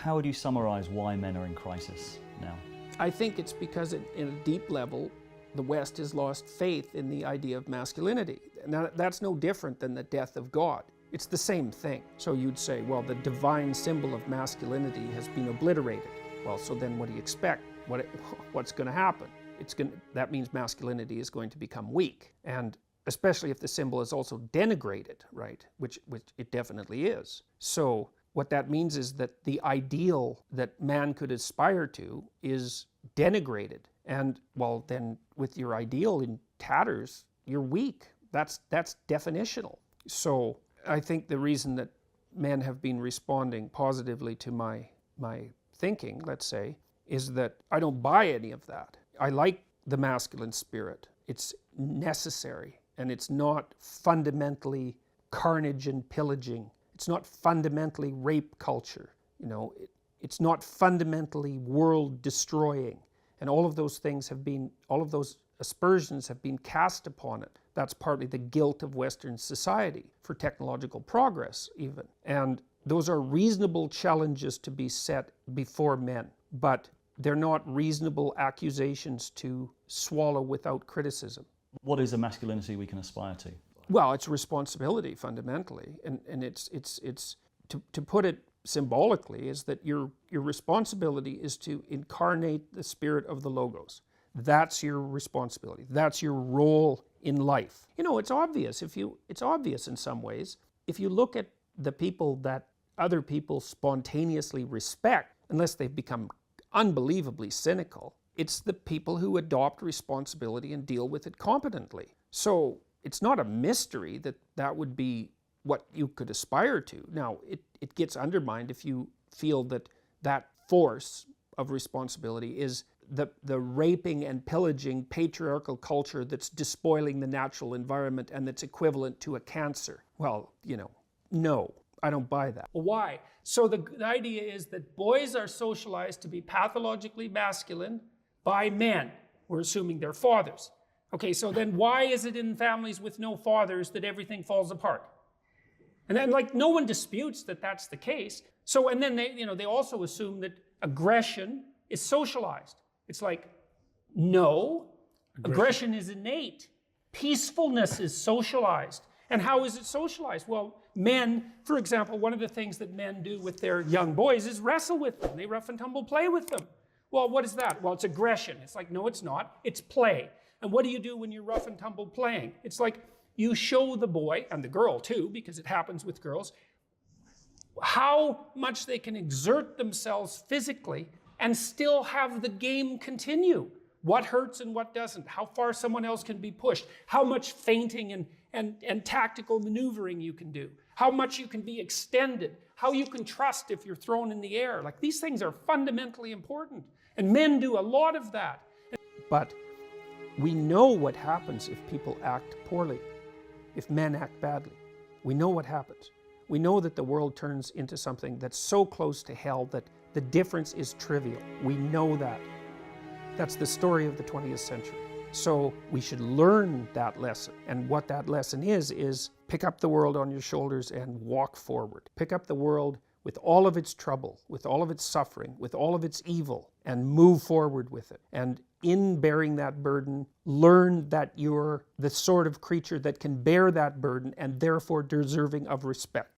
How would you summarize why men are in crisis now? I think it's because in a deep level, the West has lost faith in the idea of masculinity. Now, that's no different than the death of God. It's the same thing. So you'd say, well, the divine symbol of masculinity has been obliterated. Well, so then what do you expect? What's going to happen? That means masculinity is going to become weak. And especially if the symbol is also denigrated, right? Which it definitely is. So what that means is that the ideal that man could aspire to is denigrated. And well, then with your ideal in tatters, you're weak. That's definitional. So I think the reason that men have been responding positively to my thinking, let's say, is that I don't buy any of that. I like the masculine spirit. It's necessary, and it's not fundamentally carnage and pillaging. It's not fundamentally rape culture. You know, it's not fundamentally world destroying. And all of those things all of those aspersions have been cast upon it. That's partly the guilt of Western society for technological progress even. And those are reasonable challenges to be set before men, but they're not reasonable accusations to swallow without criticism. What is a masculinity we can aspire to? Well, it's responsibility fundamentally, and it's to put it symbolically is that your responsibility is to incarnate the spirit of the Logos. That's your responsibility. That's your role in life. You know, it's obvious it's obvious in some ways. If you look at the people that other people spontaneously respect, unless they've become unbelievably cynical, it's the people who adopt responsibility and deal with it competently. So it's not a mystery that that would be what you could aspire to. Now, it gets undermined if you feel that that force of responsibility is the raping and pillaging patriarchal culture that's despoiling the natural environment and that's equivalent to a cancer. Well, you know, no, I don't buy that. Why? So the idea is that boys are socialized to be pathologically masculine by men. We're assuming they're fathers. Okay, so then why is it in families with no fathers that everything falls apart? And then, like, no one disputes that that's the case. So, and then they also assume that aggression is socialized. It's like, no, aggression is innate. Peacefulness is socialized. And how is it socialized? Well, men, for example, one of the things that men do with their young boys is wrestle with them. They rough and tumble play with them. Well, what is that? Well, it's aggression. It's like, no, it's not. It's play. And what do you do when you're rough and tumble playing? It's like you show the boy, and the girl too, because it happens with girls, how much they can exert themselves physically and still have the game continue. What hurts and what doesn't. How far someone else can be pushed. How much feinting and tactical maneuvering you can do. How much you can be extended. How you can trust if you're thrown in the air. Like, these things are fundamentally important. And men do a lot of that. But we know what happens if people act poorly, if men act badly. We know what happens. We know that the world turns into something that's so close to hell that the difference is trivial. We know that. That's the story of the 20th century. So we should learn that lesson. And what that lesson is pick up the world on your shoulders and walk forward. Pick up the world with all of its trouble, with all of its suffering, with all of its evil, and move forward with it. And in bearing that burden, learn that you're the sort of creature that can bear that burden and therefore deserving of respect.